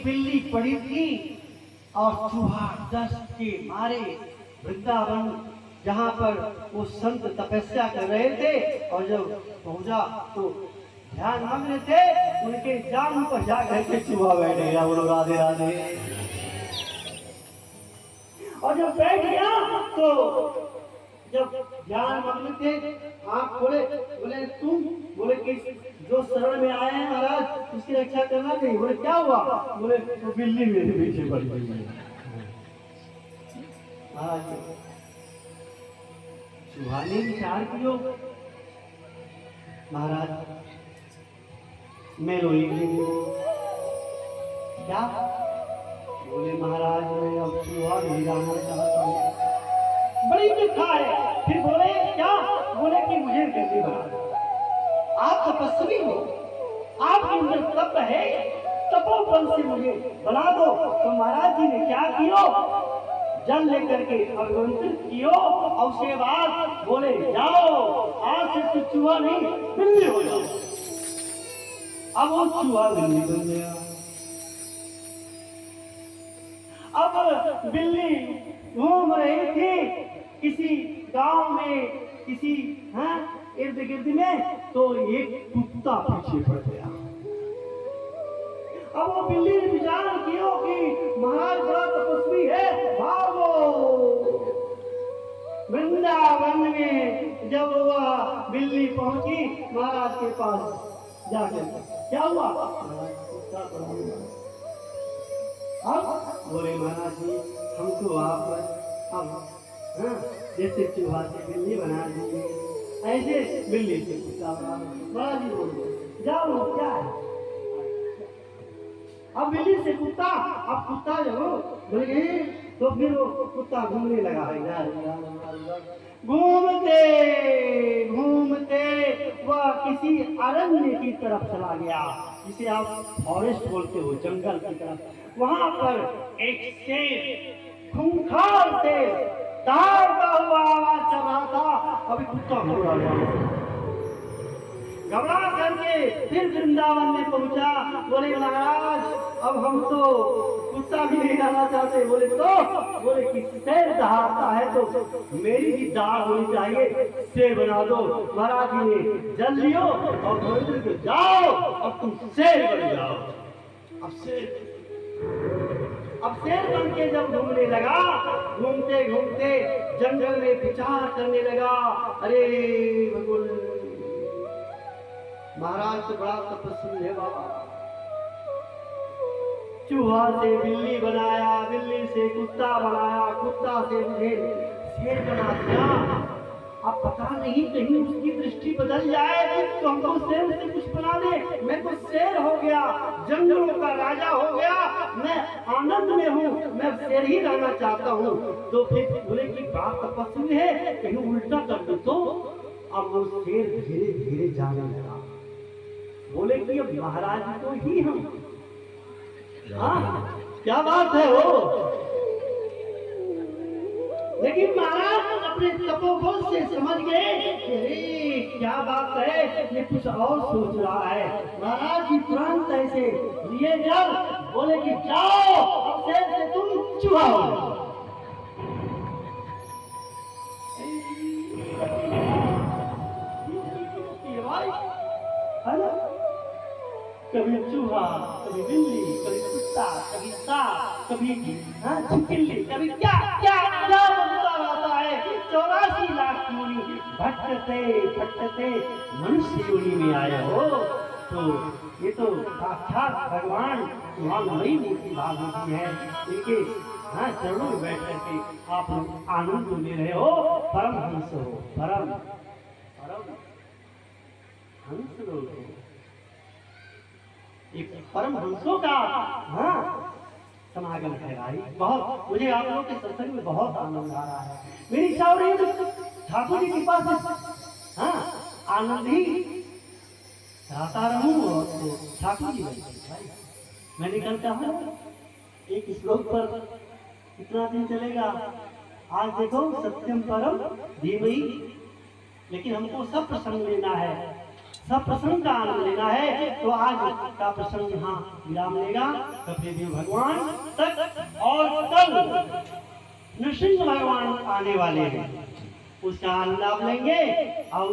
बिल्ली पड़ी थी और चूहा दस्त के मारे वृंदावन जहाँ पर वो संत तपस्या कर रहे थे और जब पहुंचा तो ध्यान मग्न थे, उनके जान पर जा करके चूहा बैठ गया। बोलो राधे राधे। और जब बैठ गया तो जब ध्यान मग्न थे, आँख खोले, बोले तुम, बोले कि जो शरण में आए हैं महाराज उसकी रक्षा करना चाहिए। बोले क्या हुआ? बोले तो बिल्ली मेरे पीछे पड़ गई है। महाराज चूहा ने विचार किया, महाराज मैं रोएंगे क्या? बोले महाराज मैं अब चूहा नहीं जाना चाहता हूँ। बड़ी दुखा है। फिर बोले क्या? बोले कि मुझे कैसे बना, आप तपस्वी हो, आपके अंदर तप है, तपोबल से मुझे बना दो। तो महाराज जी ने क्या किया? जल लेकर के अभिमंत्रित कियो और उसके बाद बोले जाओ आज से तू चूहा नहीं बिल्ली हो जाओ। अब वो चूहा बिल्ली बन गया। अब बिल्ली घूम रही थी किसी गांव में, किसी इर्द गिर्द में, तो एक कुत्ता पीछे पड़ गया। अब वो बिल्ली ने विचार किया कि महाराज बड़ा तपस्वी है, भागो। वृंदावन में जब वह बिल्ली पहुंची महाराज के पास जाकर, क्या हुआ? कुत्ता पड़ा हुआ। अब बोले महाराज जी हमको आप अब जैसे चूहा से बिल्ली बना दीजिए, ऐसे बिल्ली से कुत्ता बना। महाराज जी बोले जाओ क्या है? अब बिल्ली से कुत्ता, अब कुत्ता जो बोले तो फिर वो कुत्ता घूमने लगा। घूमते घूमते वह किसी अरण्य की तरफ चला गया, जिसे आप फॉरेस्ट बोलते हो, जंगल की तरफ। वहां पर एक शेर, खूंखार शेर दौड़ता हुआ आवाज चल रहा था। अभी कुत्ता घबरा करके फिर वृंदावन में पहुंचा। बोले महाराज अब हम तो कुत्ता भी नहीं डालना चाहते। बोले तो? बोले कि शेर दहाड़ता है तो मेरी भी दाढ़ होनी चाहिए, शेर बना दो। महाराज जी ने जल लियो और बोले कि जाओ अब तुम शेर बन जाओ। अब शेर बन के जब घूमने लगा, घूमते घूमते जंगल में विचार करने लगा, अरे भगवान महाराज तो बड़ा तपस्वी है बाबा। चूहा से बिल्ली बनाया, बिल्ली से कुत्ता बनाया, कुत्ता से मुझे शेर बना दिया। अब पता नहीं कहीं उसकी दृष्टि बदल जाए तो हमको शेर से कुछ बना दे। मैं तो शेर हो गया, जंगलों का राजा हो गया, मैं आनंद में हूँ, मैं शेर ही रहना चाहता हूँ। तो फिर बोले कि बात तपस्वी है, कहीं उल्टा कर दो तो। अब वो शेर धीरे धीरे जाने लगा। बोले कि अब महाराज को ही हम, क्या बात है वो। लेकिन महाराज अपने तपोबल से समझ गए कि अरे क्या बात है, ये कुछ और सोच रहा है। महाराज जी तुरंत ऐसे लिए जल, बोले कि जाओ अब से तुम चूहा हो। है ना? कभी चूहा, कभी बिल्ली, कभी कुत्ता, कभी सांप, कभी छिपकली, कभी क्या क्या क्या बनता रहता है। 84 लाख योनि भटकते भटकते मनुष्य योनि में आए हो। तो ये तो साक्षात भगवान महामयी मूर्ति भागवती है। इनके चरणों में बैठ करके आप लोग आनंद ले रहे हो। परम हंस हो, परम परम हंस लोग हो। एक परम हंसों का समागम है भाई। बहुत मुझे आप लोगों के सत्संग में बहुत आनंद आ रहा है। मेरी इच्छा हो रही है ठाकुर जी के पास आनंद ही रहता रहूं और तो ठाकुर जी भाई मैं निकलता हूँ। एक श्लोक पर कितना दिन चलेगा? आज देखो सत्यम परम धीमहि, लेकिन हमको सब प्रसंग लेना है। सब प्रसंग का आनंद लेना है तो आज का प्रसंग यहाँ विराम लेगा। कपिलदेव भगवान तक और कल नृसिंह भगवान आने वाले हैं, उसका आनंद आप लेंगे और